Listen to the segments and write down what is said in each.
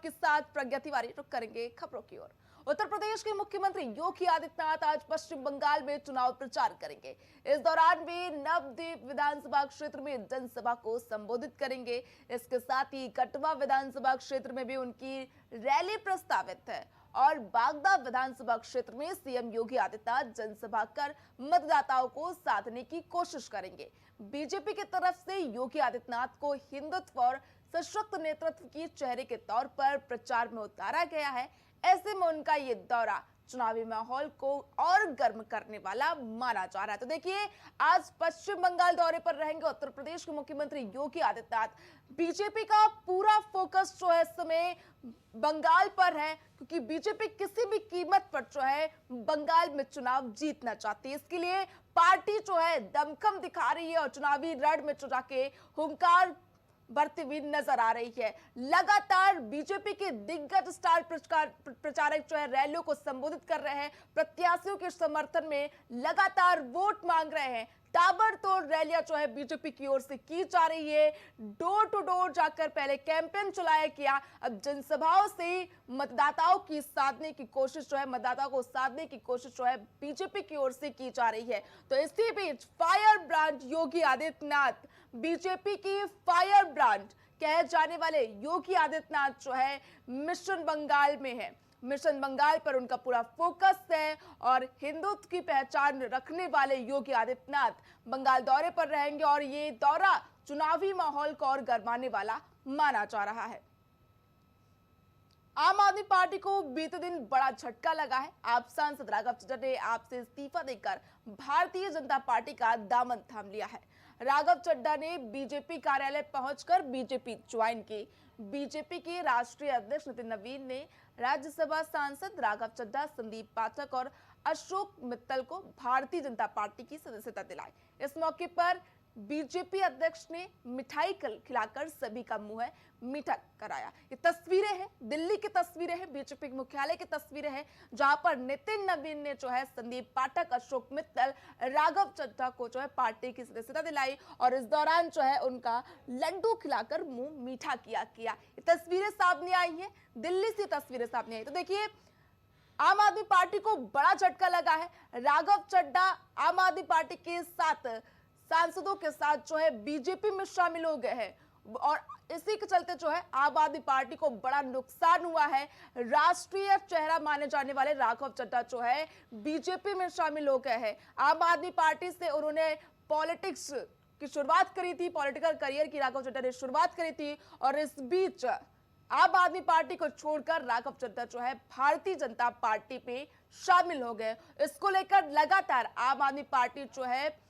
आपके साथ प्रज्ञा तिवारी। रुक करेंगे खबरों की ओर। उत्तर प्रदेश के मुख्यमंत्री योगी आदित्यनाथ आज पश्चिम बंगाल में चुनाव प्रचार करेंगे। इस दौरान वे नवद्वीप विधानसभा क्षेत्र में जनसभा को संबोधित करेंगे। इसके साथ ही कटवा विधानसभा क्षेत्र में भी उनकी रैली प्रस्तावित है और बागदा विधानसभा क्षेत्र में सीएम योगी आदित्यनाथ जनसभा कर मतदाताओं को साधने की कोशिश करेंगे। बीजेपी की तरफ से योगी आदित्यनाथ को हिंदुत्व और सशक्त नेतृत्व की चेहरे के तौर पर प्रचार में उतारा गया है। ऐसे में उनका ये दौरा चुनावी माहौल को और गर्म करने वाला माना जा रहा है। तो देखिए, आज पश्चिम बंगाल दौरे पर रहेंगे उत्तर प्रदेश के मुख्यमंत्री योगी आदित्यनाथ। बीजेपी का पूरा फोकस जो है इस समय बंगाल पर है, क्योंकि बीजेपी किसी भी कीमत पर जो है बंगाल में चुनाव जीतना चाहती है। इसके लिए पार्टी जो है दमखम दिखा रही है और चुनावी रण में जाके हुंकार बढ़ती हुई नजर आ रही है। लगातार बीजेपी के दिग्गज स्टार प्रचारक जो है रैलियों को संबोधित कर रहे हैं, प्रत्याशियों के समर्थन में लगातार वोट मांग रहे हैं। ताबड़तोड़ रैलियां जो है बीजेपी की ओर से की जा रही है। डोर टू डोर जाकर पहले कैंपेन चलाया गया, अब जनसभाओं से मतदाताओं की साधने की कोशिश जो है मतदाताओं को साधने की कोशिश जो है बीजेपी की ओर से की जा रही है। तो इसी बीच fire brand Yogi Adityanath, BJP की फायर ब्रांड कहे जाने वाले योगी आदित्यनाथ जो है मिशन बंगाल में है। मिशन बंगाल पर उनका पूरा फोकस है और हिंदुत्व की पहचान रखने वाले योगी आदित्यनाथ बंगाल दौरे पर रहेंगे और ये दौरा चुनावी माहौल को और गरमाने वाला माना जा रहा है। आम आदमी पार्टी को बीते दिन बड़ा झटका लगा है। आप सांसद राघव चड्ढा ने आपसे इस्तीफा देकर भारतीय जनता पार्टी का दामन थाम लिया है। राघव चड्ढा ने बीजेपी कार्यालय पहुंचकर बीजेपी ज्वाइन की। बीजेपी के राष्ट्रीय अध्यक्ष नितिन नवीन ने राज्यसभा सांसद राघव चड्ढा, संदीप पाठक और अशोक मित्तल को भारतीय जनता पार्टी की सदस्यता दिलाई। इस मौके पर बीजेपी अध्यक्ष ने मिठाई खिलाकर सभी का मुंह मीठा कराया। ये तस्वीरें हैं, दिल्ली की तस्वीरें हैं, बीजेपी के मुख्यालय की तस्वीरें हैं, जहां पर नितिन नवीन ने जो है संदीप पाठक, अशोक मित्तल, राघव चड्ढा को जो है पार्टी की सदस्यता दिलाई और इस दौरान जो है उनका लड्डू खिलाकर मुंह मीठा किया। ये तस्वीरें सामने आई हैं, दिल्ली से तस्वीरें सामने आई। तो देखिए, आम आदमी पार्टी को बड़ा झटका लगा है। राघव चड्ढा आम आदमी पार्टी के साथ सांसदों के साथ जो है बीजेपी में शामिल हो गए हैं और इसी के चलते जो है आम आदमी पार्टी को बड़ा नुकसान हुआ है। राष्ट्रीय चेहरा माने जाने वाले राघव चड्ढा जो है बीजेपी में शामिल हो गए हैं। आम आदमी पार्टी से उन्होंने पॉलिटिक्स की शुरुआत करी थी, पॉलिटिकल करियर की राघव चड्ढा ने शुरुआत करी थी और इस बीच आम आदमी पार्टी को छोड़कर राघव चड्ढा जो है भारतीय जनता पार्टी में शामिल हो गए। इसको लेकर लगातार आम आदमी पार्टी जो है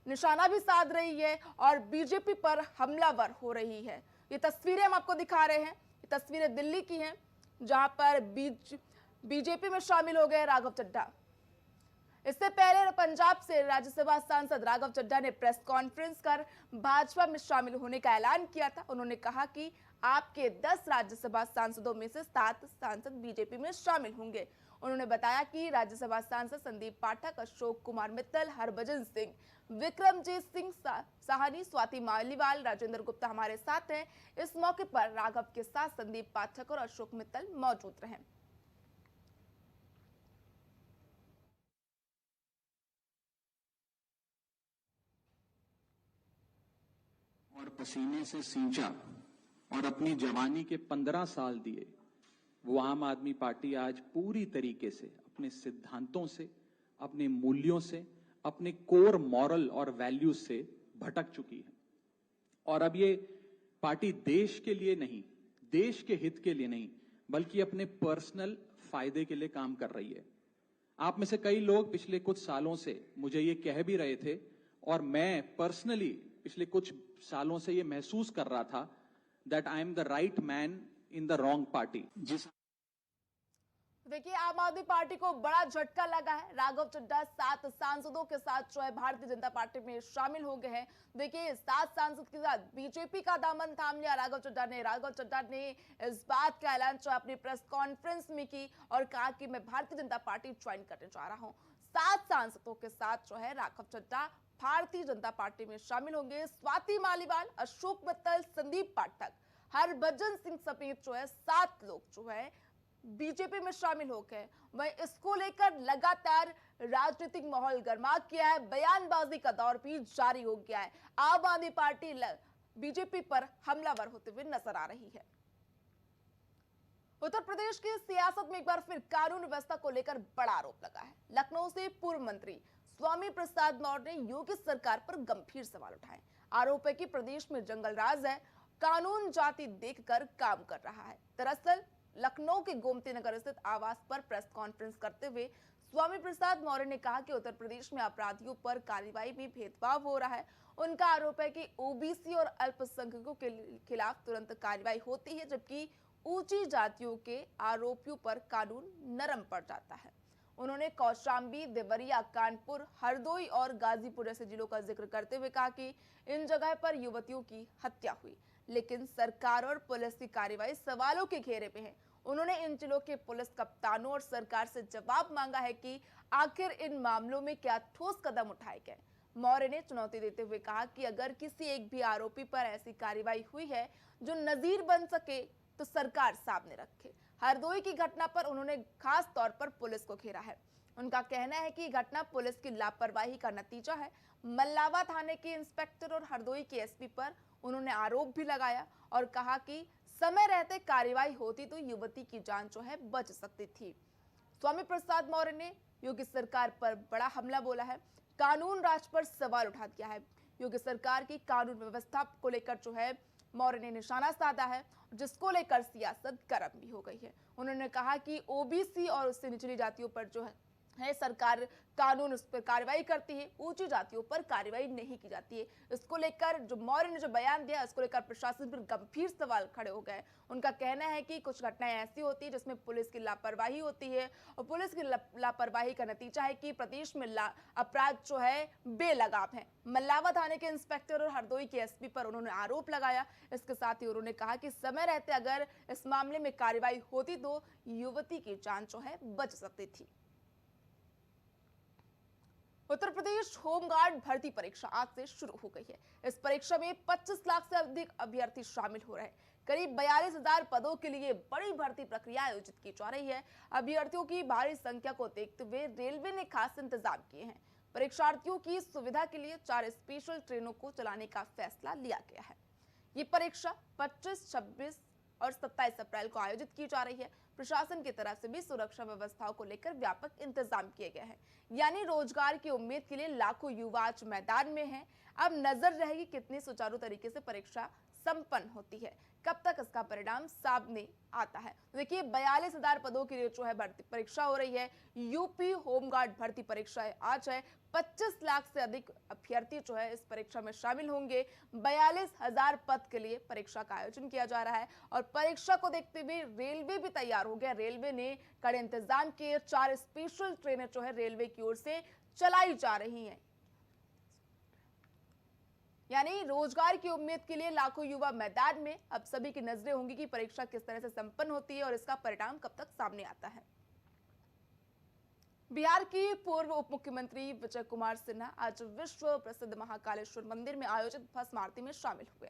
निशाना भी साध रही है और बीजेपी पर हमलावर हो रही है। ये तस्वीरें हम आपको दिखा रहे हैं, ये तस्वीरें दिल्ली की हैं, जहां पर बीजेपी में शामिल हो गए राघव चड्ढा। इससे पहले पंजाब से राज्यसभा सांसद राघव चड्ढा ने प्रेस कॉन्फ्रेंस कर भाजपा में शामिल होने का ऐलान किया था। उन्होंने कहा कि आपके 10 राज्यसभा सांसदों में से 7 सांसद बीजेपी में शामिल होंगे। उन्होंने बताया कि राज्यसभा सांसद संदीप पाठक, अशोक कुमार मित्तल, हरभजन सिंह, विक्रमजीत सिंह साहनी, स्वाति मालीवाल, राजेंद्र गुप्ता हमारे साथ हैं। इस मौके पर राघव के साथ संदीप पाठक और अशोक मित्तल मौजूद रहे। और पसीने से सींचा और अपनी जवानी के 15 साल दिए, वो आम आदमी पार्टी आज पूरी तरीके से अपने सिद्धांतों से, अपने मूल्यों से, अपने कोर मॉरल और वैल्यूज से भटक चुकी है। और अब ये पार्टी देश के लिए नहीं, देश के हित के लिए नहीं, बल्कि अपने पर्सनल फायदे के लिए काम कर रही है। आप में से कई लोग पिछले कुछ सालों से मुझे ये कह भी रहे थे और मैं पर्सनली पिछले कुछ सालों से ये महसूस कर रहा था that I am the right man in the wrong party. देखिए, आम आदमी पार्टी को बड़ा झटका लगा है। राघव चड्ढा 7 सांसदों के साथ जो है भारतीय जनता पार्टी में शामिल हो गए हैं। देखिए, 7 सांसद के साथ बीजेपी का दामन थाम लिया राघव चड्ढा ने। राघव चड्ढा ने इस बात का ऐलान जो अपनी प्रेस कॉन्फ्रेंस में की और कहा कि मैं भारतीय जनता पार्टी ज्वाइन करने जा रहा हूं। 7 सांसदों के साथ जो है राघव चड्ढा भारतीय जनता पार्टी में शामिल होंगे। स्वाति मालीवाल, अशोक मित्तल, संदीप पाठक, हरभजन सिंह समेत जो है 7 लोग जो है बीजेपी में शामिल हो गए। वहीं इसको लेकर लगातार राजनीतिक माहौल गर्मा गया है, बयानबाजी का दौर भी जारी हो गया है। आम आदमी पार्टी बीजेपी पर हमलावर होते हुए नजर आ रही है। उत्तर प्रदेश की सियासत में एक बार फिर कानून व्यवस्था को लेकर बड़ा आरोप लगा है। लखनऊ से पूर्व मंत्री स्वामी प्रसाद मौर्य ने योगी सरकार पर गंभीर सवाल उठाए। आरोप है कि प्रदेश में जंगल राज है, कानून जाति देखकर काम कर रहा है। दरअसल लखनऊ के गोमती नगर स्थित आवास पर प्रेस कॉन्फ्रेंस करते हुए स्वामी प्रसाद मौर्य ने कहा कि उत्तर प्रदेश में अपराधियों पर कार्रवाई में भेदभाव हो रहा है। उनका आरोप है कि ओबीसी और अल्पसंख्यकों के खिलाफ तुरंत कार्रवाई होती है, जबकि ऊंची जातियों के आरोपियों पर कानून नरम पड़ जाता है। उन्होंने कौशाम्बी, देवरिया, कानपुर, हरदोई और गाजीपुर जैसे जिलों का जिक्र करते हुए कहा कि इन जगह पर युवतियों की हत्या हुई, लेकिन सरकार और पुलिस की कार्रवाई सवालों के घेरे में है। उन्होंने इन जिलों के पुलिस कप्तानों और सरकार से जवाब मांगा है कि आखिर इन मामलों में क्या ठोस कदम उठाए गए। मौर्य ने चुनौती देते हुए कहा कि अगर किसी एक भी आरोपी पर ऐसी कार्रवाई हुई है जो नजीर बन सके तो सरकार सामने रखे। हरदोई की घटना पर उन्होंने खास तौर पर पुलिस को घेरा है। उनका कहना है कि घटना पुलिस की लापरवाही का नतीजा है। मल्लावा थाने के इंस्पेक्टर और हरदोई के एसपी पर उन्होंने आरोप भी लगाया और कहा कि समय रहते कार्रवाई होती तो युवती की जान जो है बच सकती थी। स्वामी प्रसाद मौर्य ने योगी सरकार पर बड़ा हमला बोला है, कानून राज पर सवाल उठा दिया है। योगी सरकार की कानून व्यवस्था को लेकर जो है मौर्य ने निशाना साधा है, जिसको लेकर सियासत गर्म भी हो गई है। उन्होंने कहा कि ओबीसी और उससे निचली जातियों पर जो है सरकार कानून उस पर कार्रवाई करती है, ऊंची जातियों पर कार्रवाई नहीं की जाती है। इसको लेकर जो मौर्य ने जो बयान दिया, इसको लेकर प्रशासन पर गंभीर सवाल खड़े हो गए। उनका कहना है कि कुछ घटनाएं ऐसी होती है जिसमें पुलिस की लापरवाही होती है और पुलिस की लापरवाही का नतीजा है कि प्रदेश में अपराध जो है बेलगाम है। मल्लावा थाने के इंस्पेक्टर और हरदोई के एसपी पर उन्होंने आरोप लगाया। इसके साथ ही उन्होंने कहा कि समय रहते अगर इस मामले में कार्रवाई होती तो युवती की जान जो है बच सकती थी। उत्तर प्रदेश होमगार्ड भर्ती परीक्षा आज से शुरू हो गई है। इस परीक्षा में 25 लाख से अधिक अभ्यर्थी शामिल हो रहे हैं। करीब 42,000 पदों के लिए बड़ी भर्ती प्रक्रिया आयोजित की जा रही है। अभ्यर्थियों की भारी संख्या को देखते हुए रेलवे ने खास इंतजाम किए हैं। परीक्षार्थियों की सुविधा के लिए 4 स्पेशल ट्रेनों को चलाने का फैसला लिया गया है। ये परीक्षा 25, 26 और 27 अप्रैल को आयोजित की जा रही है। प्रशासन की तरफ से भी सुरक्षा व्यवस्थाओं को लेकर व्यापक इंतजाम किए गए हैं। यानी रोजगार की उम्मीद के लिए लाखों युवा आज मैदान में हैं। अब नजर रहेगी कितनी सुचारू तरीके से परीक्षा संपन्न होती है, कब तक इसका परिणाम सामने आता है। देखिए 42,000 पदों के लिए जो है भर्ती परीक्षा हो रही है। यूपी होमगार्ड भर्ती परीक्षा आज है। 25 लाख से अधिक अभ्यर्थी जो है इस परीक्षा में शामिल होंगे। 42,000 पद के लिए परीक्षा का आयोजन किया जा रहा है और परीक्षा को देखते हुए रेलवे भी तैयार हो गया। रेलवे ने कड़े इंतजाम किए। 4 स्पेशल ट्रेनें जो है रेलवे की ओर से चलाई जा रही हैं। यानी रोजगार की उम्मीद के लिए लाखों युवा मैदान में। अब सभी की नजरें होंगी कि परीक्षा किस तरह से संपन्न होती है और इसका परिणाम कब तक सामने आता है। बिहार की पूर्व उप मुख्यमंत्री विजय कुमार सिन्हा आज विश्व प्रसिद्ध महाकालेश्वर मंदिर में आयोजित भस्म आरती में शामिल हुए।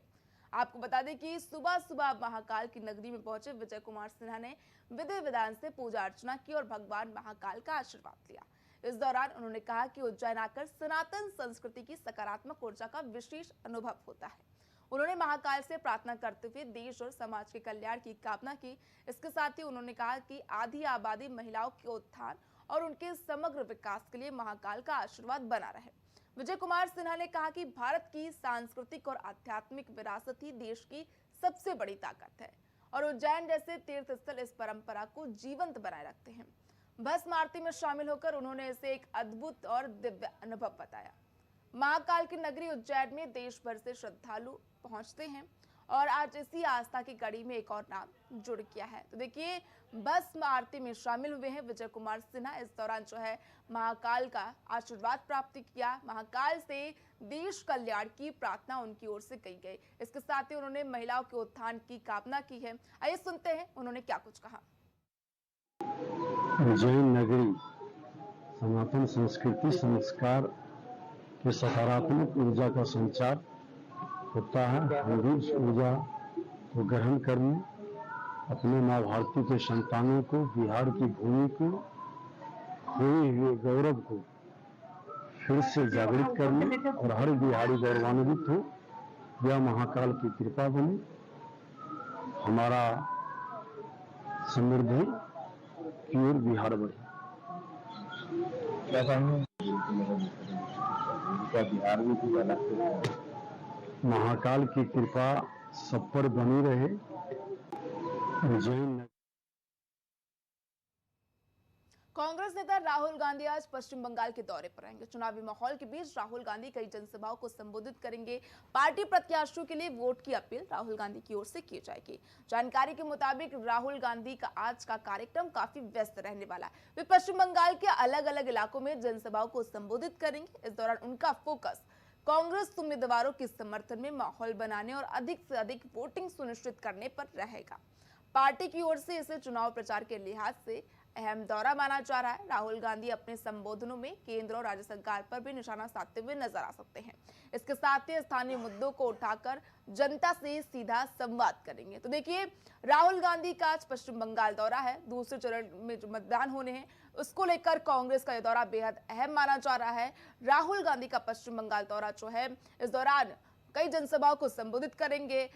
आपको बता दें कि सुबह सुबह महाकाल की नगरी में पहुंचे विजय कुमार सिन्हा ने विधि विधान से पूजा अर्चना की और भगवान महाकाल का आशीर्वाद लिया। इस दौरान उन्होंने कहा कि उज्जैन आकर सनातन संस्कृति की सकारात्मक ऊर्जा का विशेष अनुभव होता है। उन्होंने महाकाल से प्रार्थना करते हुए देश और समाज के कल्याण की कामना की। इसके साथ ही उन्होंने कहा कि आधी आबादी महिलाओं के उत्थान और उनके समग्र विकास के लिए महाकाल का आशीर्वाद बना रहे। विजय कुमार सिन्हा ने कहा कि भारत की सांस्कृतिक और आध्यात्मिक विरासत ही देश की सबसे बड़ी ताकत है और उज्जैन जैसे तीर्थ स्थल इस परंपरा को जीवंत बनाए रखते हैं। भस्म आरती में शामिल होकर उन्होंने इसे एक अद्भुत और दिव्य अनुभव बताया। महाकाल की नगरी उज्जैन में देश भर से श्रद्धालु पहुंचते हैं और आज इसी आस्था की कड़ी में एक और नाम जुड़ गया है। तो देखिए भस्म आरती में शामिल हुए हैं विजय कुमार सिन्हा। इस दौरान जो है महाकाल का आशीर्वाद प्राप्त किया। महाकाल से देश कल्याण की प्रार्थना उनकी ओर से की गई। इसके साथ ही उन्होंने महिलाओं के उत्थान की कामना की है। आइए सुनते हैं उन्होंने क्या कुछ कहा। उज्जैन नगरी सनातन संस्कृति संस्कार के सकारात्मक ऊर्जा का संचार होता है। हम भी ऊर्जा को ग्रहण करने, अपने माँ भारती के संतानों को, बिहार की भूमि को, खोए हुए गौरव को फिर से जागृत करने और हर बिहारी गौरवान्वित हो, यह महाकाल की कृपा बने। हमारा समृद्धि की ओर बिहार बढ़े। क्या कहेंगे बिहार में भी अलग महाकाल की कृपा सब पर बनी रहे। जैन कांग्रेस नेता राहुल गांधी आज पश्चिम बंगाल के दौरे पर रहेंगे। चुनावी माहौल के बीच राहुल गांधी कई जनसभाओं को संबोधित करेंगे। पार्टी प्रत्याशियों के लिए वोट की अपील राहुल गांधी की ओर से की जाएगी। जानकारी के मुताबिक राहुल गांधी का आज का कार्यक्रम काफी व्यस्त रहने वाला है। वे पश्चिम बंगाल के अलग अलग इलाकों में जनसभाओं को संबोधित करेंगे। इस दौरान उनका फोकस कांग्रेस उम्मीदवारों के समर्थन में माहौल बनाने और अधिक से अधिक वोटिंग सुनिश्चित करने पर रहेगा। पार्टी की ओर से इसे चुनाव प्रचार के लिहाज से अहम दौरा माना जा रहा है। राहुल गांधी अपने संबोधनों में केंद्र और राज्य सरकार पर भी निशाना साधते हुए नजर आ सकते हैं। इसके साथ ही स्थानीय मुद्दों को उठाकर जनता से सीधा संवाद करेंगे। तो देखिए, राहुल गांधी का आज पश्चिम बंगाल दौरा है। दूसरे चरण में जो मतदान होने हैं उसको लेकर कांग्रेस का यह दौरा बेहद अहम माना जा रहा है। राहुल गांधी का पश्चिम बंगाल दौरा जो है, इस दौरान कई जनसभाओं को संबोधित करेंगे।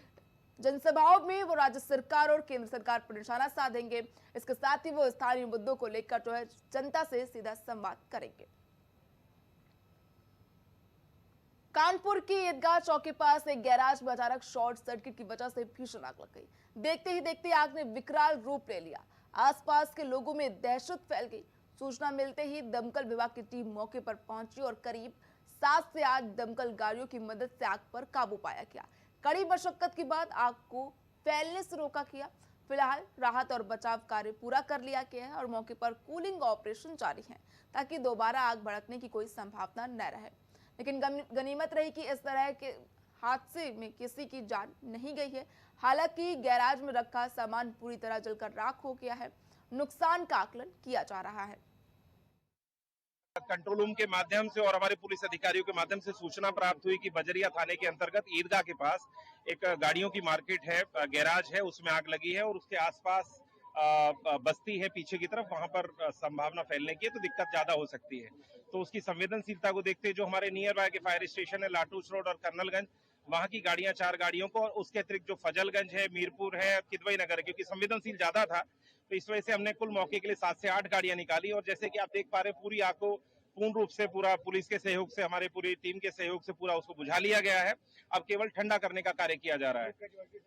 जनसभाओं में वो राज्य सरकार और केंद्र सरकार पर निशाना साधेंगे। इसके साथ ही वो स्थानीय मुद्दों को लेकर जो है जनता से सीधा संवाद करेंगे। कानपुर की ईदगाह चौक के पास एक गैराज में अचानक शॉर्ट सर्किट की वजह से भीषण आग लग गई। देखते ही देखते आग ने विकराल रूप ले लिया। आसपास के लोगों में दहशत फैल गई। सूचना मिलते ही दमकल विभाग की टीम मौके पर पहुंची और करीब 7 से 8 दमकल गाड़ियों की मदद से आग पर काबू पाया गया। कड़ी मशक्कत के बाद आग को फैलने से रोका गया। फिलहाल राहत और बचाव कार्य पूरा कर लिया गया है और मौके पर कूलिंग ऑपरेशन जारी है ताकि दोबारा आग भड़कने की कोई संभावना न रहे। लेकिन गनीमत रही कि इस तरह के हादसे में किसी की जान नहीं गई है। हालांकि गैराज में रखा सामान पूरी तरह जलकर राख हो गया है। नुकसान का आकलन किया जा रहा है। कंट्रोल रूम के माध्यम से और हमारे पुलिस अधिकारियों के माध्यम से सूचना प्राप्त हुई कि बजरिया थाने के अंतर्गत ईदगाह के पास एक गाड़ियों की मार्केट है, गैराज है, उसमें आग लगी है और उसके आसपास बस्ती है पीछे की तरफ, वहां पर संभावना फैलने की है, तो दिक्कत ज्यादा हो सकती है। तो उसकी संवेदनशीलता को देखते जो हमारे नियर बाय के फायर स्टेशन है लाटूस रोड और कर्नलगंज, वहां की गाड़ियां 4 गाड़ियों को और उसके अतिरिक्त जो फजलगंज है, मीरपुर है, किदवई नगर है, क्योंकि संवेदनशील ज्यादा था तो इस वजह से हमने कुल मौके के लिए 7 से 8 गाड़ियां निकाली। और जैसे कि आप देख पा रहे पूरी आग को पूर्ण रूप से पूरा पुलिस के सहयोग से, हमारे पूरी टीम के सहयोग से पूरा उसको बुझा लिया गया है। अब केवल ठंडा करने का कार्य किया जा रहा है।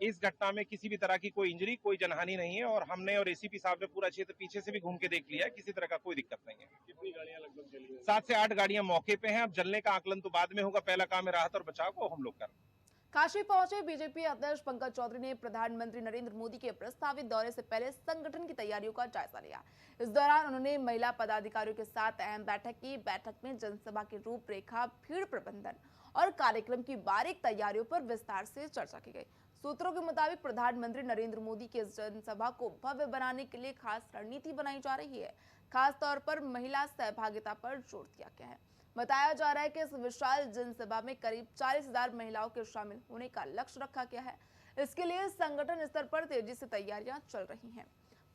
इस घटना में किसी भी तरह की कोई इंजरी, कोई जनहानि नहीं है और हमने और एसीपी साहब ने पूरा क्षेत्र पीछे से भी घूम के देख लिया है, किसी तरह का कोई दिक्कत नहीं है। कितनी गाड़ियां लगभग जली हैं? 7 से 8 गाड़ियां मौके पे हैं। अब जलने का आकलन तो बाद में होगा, पहला काम है राहत और बचाव को हम लोग कर रहे हैं। काशी पहुंचे बीजेपी अध्यक्ष पंकज चौधरी ने प्रधानमंत्री नरेंद्र मोदी के प्रस्तावित दौरे से पहले संगठन की तैयारियों का जायजा लिया। इस दौरान उन्होंने महिला पदाधिकारियों के साथ अहम बैठक की। बैठक में जनसभा की रूपरेखा, भीड़ प्रबंधन और कार्यक्रम की बारीक तैयारियों पर विस्तार से चर्चा की गई। सूत्रों के मुताबिक प्रधानमंत्री नरेंद्र मोदी की इस जनसभा को भव्य बनाने के लिए खास रणनीति बनाई जा रही है। खास तौर पर महिला सहभागिता पर जोर दिया गया है। बताया जा रहा है कि इस विशाल जनसभा में करीब 40,000 महिलाओं के शामिल होने का लक्ष्य रखा गया है। इसके लिए संगठन स्तर पर तेजी से तैयारियां चल रही हैं।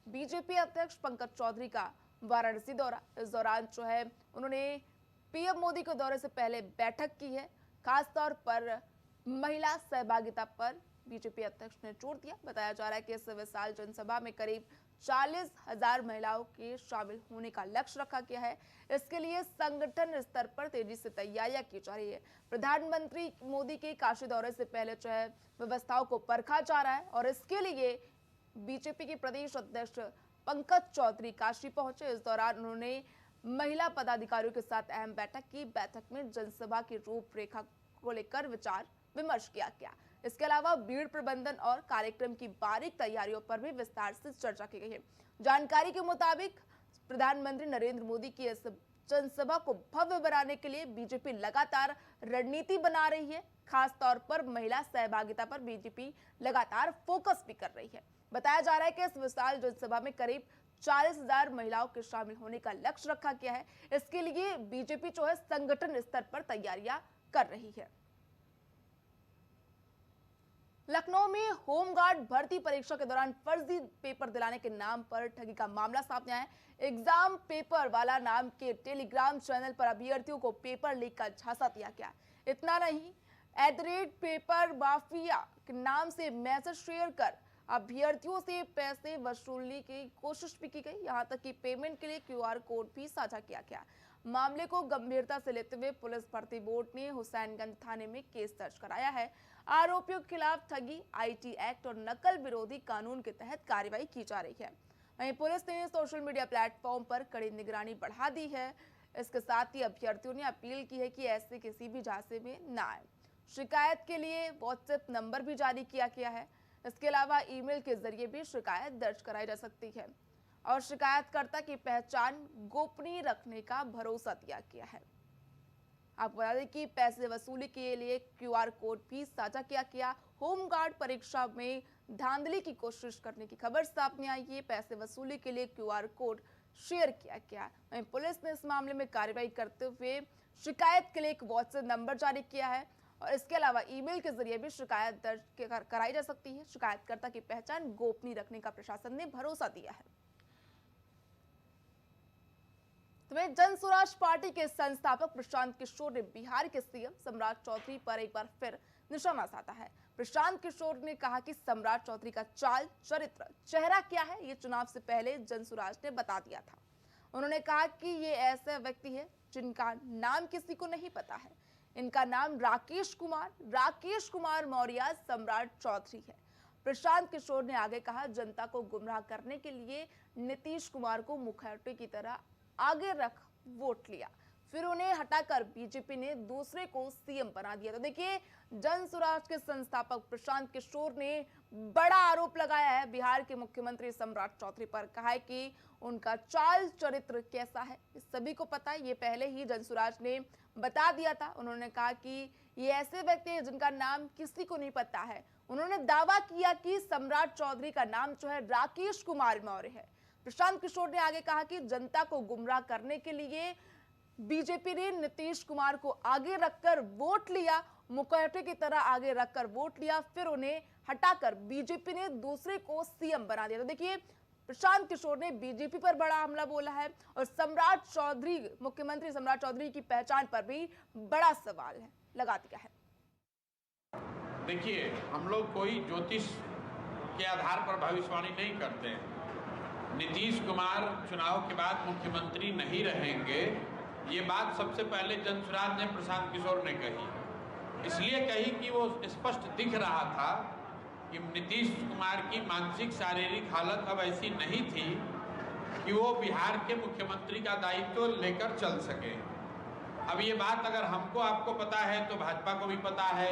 बीजेपी अध्यक्ष पंकज चौधरी का वाराणसी दौरा, इस दौरान जो है उन्होंने पीएम मोदी के दौरे से पहले बैठक की है। खासतौर पर महिला सहभागिता पर बीजेपी अध्यक्ष ने जोर दिया। बताया जा रहा है कि इस विशाल जनसभा में करीब 40,000 महिलाओं के शामिल होने का लक्ष्य रखा गया है। इसके लिए संगठन स्तर पर तेजी से तैयारियां की जा रही है। प्रधानमंत्री मोदी के काशी दौरे से पहले जो है व्यवस्थाओं को परखा जा रहा है और इसके लिए बीजेपी के प्रदेश अध्यक्ष पंकज चौधरी काशी पहुंचे। इस दौरान उन्होंने महिला पदाधिकारियों के साथ अहम बैठक की। बैठक में जनसभा की रूपरेखा को लेकर विचार विमर्श किया गया। इसके अलावा भीड़ प्रबंधन और कार्यक्रम की बारीक तैयारियों पर भी विस्तार से चर्चा की गई है। जानकारी के मुताबिक प्रधानमंत्री नरेंद्र मोदी की इस जनसभा को भव्य बनाने के लिए बीजेपी लगातार रणनीति बना रही है। खास तौर पर महिला सहभागिता पर बीजेपी लगातार फोकस भी कर रही है। बताया जा रहा है कि इस विशाल जनसभा में करीब 40,000 महिलाओं के शामिल होने का लक्ष्य रखा गया है। इसके लिए बीजेपी जो है संगठन स्तर पर तैयारियां कर रही है। लखनऊ में होमगार्ड भर्ती परीक्षा के दौरान फर्जी पेपर दिलाने के नाम पर ठगी का मामला सामने आया है। एग्जाम पेपर वाला नाम के टेलीग्राम चैनल पर अभ्यर्थियों को पेपर लीक का झांसा दिया गया। इतना नहीं, @पेपर माफिया के नाम से मैसेज शेयर कर अभ्यर्थियों से पैसे वसूलने की कोशिश भी की गई। यहां तक कि पेमेंट के लिए QR कोड भी साझा किया गया। मामले को गंभीरता से लेते हुए पुलिस भर्ती बोर्ड ने हुसैनगंज थाने में केस दर्ज कराया है। आरोपियों के खिलाफ ठगी, IT एक्ट और नकल विरोधी कानून के तहत कार्रवाई की जा रही है। वहीं पुलिस ने सोशल मीडिया प्लेटफॉर्म पर कड़ी निगरानी बढ़ा दी है। इसके साथ ही अभ्यर्थियों ने अपील की है कि ऐसे किसी भी झांसे में न आए। शिकायत के लिए WhatsApp नंबर भी जारी किया गया है। इसके अलावा ईमेल के जरिए भी शिकायत दर्ज कराई जा सकती है और शिकायतकर्ता की पहचान गोपनीय रखने का भरोसा दिया गया है। आपको बता दें कि पैसे वसूली के लिए QR कोड भी साझा किया गया। होमगार्ड परीक्षा में धांधली की कोशिश करने की खबर सामने आई है। पैसे वसूली के लिए QR कोड शेयर किया गया। वहीं पुलिस ने इस मामले में कार्रवाई करते हुए शिकायत के लिए एक WhatsApp नंबर जारी किया है और इसके अलावा ईमेल के जरिए भी शिकायत दर्ज कराई जा सकती है। शिकायतकर्ता की पहचान गोपनीय रखने का प्रशासन ने भरोसा दिया है। जन स्वराज पार्टी के संस्थापक प्रशांत किशोर ने बिहार के CM सम्राट चौधरी पर एक बार फिर निशाना साधा है। प्रशांत किशोर ने कहा कि सम्राट चौधरी का चाल, चरित्र, चेहरा क्या है, ये चुनाव से पहले जन स्वराज ने बता दिया था। उन्होंने कहा कि ये ऐसे व्यक्ति है जिनका नाम किसी को नहीं पता है। इनका नाम राकेश कुमार मौर्य सम्राट चौधरी है। प्रशांत किशोर ने आगे कहा, जनता को गुमराह करने के लिए नीतीश कुमार को मुखौटे की तरह आगे रख वोट लिया, फिर उन्हें हटाकर बीजेपी ने दूसरे को CM बना दिया। तो देखिए, जन स्वराज के संस्थापक प्रशांत किशोर ने बड़ा आरोप लगाया है बिहार के मुख्यमंत्री सम्राट चौधरी पर। कहा है कि उनका चाल चरित्र कैसा है सभी को पता है, ये पहले ही जन स्वराज ने बता दिया था। उन्होंने कहा कि ये ऐसे व्यक्ति हैं जिनका नाम किसी को नहीं पता है। उन्होंने दावा किया कि सम्राट चौधरी का नाम जो है राकेश कुमार मौर्य है। प्रशांत किशोर ने आगे कहा कि जनता को गुमराह करने के लिए बीजेपी ने नीतीश कुमार को आगे रखकर वोट लिया, मुखौटे की तरह आगे रखकर वोट लिया, फिर उन्हें हटाकर बीजेपी ने दूसरे को CM बना दिया। तो देखिए, प्रशांत किशोर ने बीजेपी पर बड़ा हमला बोला है और सम्राट चौधरी, मुख्यमंत्री सम्राट चौधरी की पहचान पर भी बड़ा सवाल लगा दिया है। देखिए, हम लोग कोई ज्योतिष के आधार पर भविष्यवाणी नहीं करते हैं। नीतीश कुमार चुनाव के बाद मुख्यमंत्री नहीं रहेंगे, ये बात सबसे पहले जन स्वराज ने प्रशांत किशोर ने कही। इसलिए कही कि वो स्पष्ट दिख रहा था कि नीतीश कुमार की मानसिक शारीरिक हालत अब ऐसी नहीं थी कि वो बिहार के मुख्यमंत्री का दायित्व लेकर चल सके। अब ये बात अगर हमको आपको पता है तो भाजपा को भी पता है,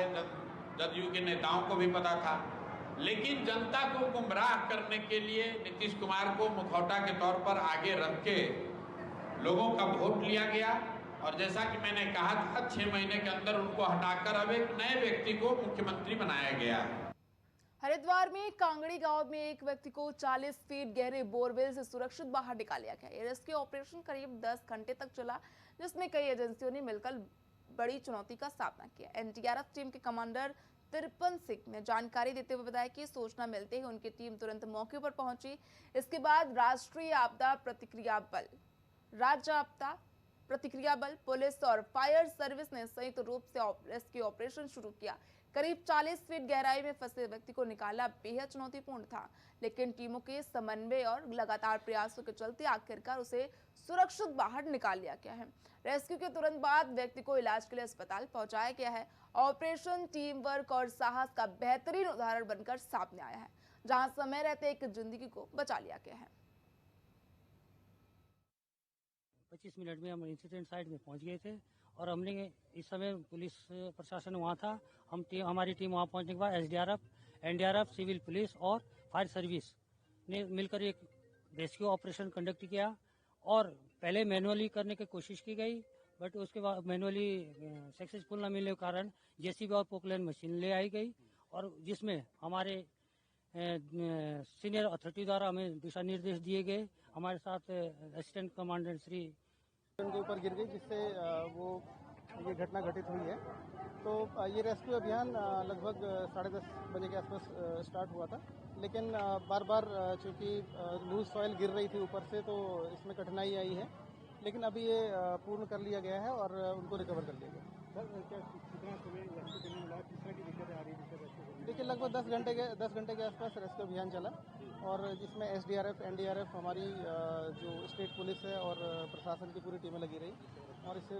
जदयू के नेताओं को भी पता था, लेकिन जनता को गुमराह करने के लिए नीतीश कुमार को मुखौटा के तौर पर आगे रख के लोगों का वोट लिया गया और जैसा कि मैंने कहा था 6 महीने के अंदर उनको हटाकर अब एक नए व्यक्ति को मुख्यमंत्री बनाया गया है। हरिद्वार में कांगड़ी गांव में एक व्यक्ति को 40 फीट गहरे बोरवेल से सुरक्षित बाहर निकाल लिया गया। रेस्क्यू ऑपरेशन करीब 10 घंटे तक चला, जिसमें कई एजेंसियों ने मिलकर बड़ी चुनौती का सामना किया। NDRF टीम के कमांडर तिरपन सिंह ने जानकारी देते हुए बताया कि सूचना मिलते ही उनकी टीम तुरंत मौके पर पहुंची। इसके बाद राष्ट्रीय आपदा प्रतिक्रिया बल, पुलिस और फायर सर्विस ने संयुक्त रूप से रेस्क्यू ऑपरेशन शुरू किया। करीब 40 फीट गहराई में फंसे व्यक्ति को निकालना बेहद चुनौतीपूर्ण था, लेकिन टीमों के समन्वय और लगातार प्रयासों के चलते आखिरकार उसे सुरक्षित बाहर निकाल लिया गया है। रेस्क्यू के तुरंत बाद व्यक्ति को इलाज के लिए अस्पताल पहुंचाया गया है। ऑपरेशन टीम वर्क और साहस का बेहतरीन उदाहरण बनकर सामने आया है, जहां समय रहते एक जिंदगी को बचा लिया गया है। 25 मिनट में हम इंसिडेंट साइट में पहुंच गए थे और हमने इस समय पुलिस प्रशासन वहाँ था। हमारी टीम वहाँ पहुंचने के बाद SDRF, NDRF, सिविल पुलिस और फायर सर्विस ने मिलकर एक रेस्क्यू ऑपरेशन कंडक्ट किया और पहले मैनुअली करने की कोशिश की गई, बट उसके बाद मैनुअली सक्सेसफुल न मिलने के कारण JCB और पोकलैंड मशीन ले आई गई और जिसमें हमारे सीनियर अथॉरिटी द्वारा हमें दिशा निर्देश दिए गए। हमारे साथ असिस्टेंट कमांडेंट श्री उनके ऊपर गिर गई, जिससे वो ये घटना घटित हुई है। तो ये रेस्क्यू अभियान लगभग 10:30 बजे के आसपास स्टार्ट हुआ था, लेकिन बार बार चूँकि लूज सॉइल गिर रही थी ऊपर से, तो इसमें कठिनाई आई है, लेकिन अभी ये पूर्ण कर लिया गया है और उनको रिकवर कर लिया गया। सर, क्या कितना समय रेस्क्यू करने में लगा, किस तरह की दिक्कतें आ रही है? देखिए, लगभग 10 घंटे के आसपास रेस्क्यू अभियान चला, और जिसमें SDRF, NDRF, हमारी जो स्टेट पुलिस है और प्रशासन की पूरी टीमें लगी रही, और इससे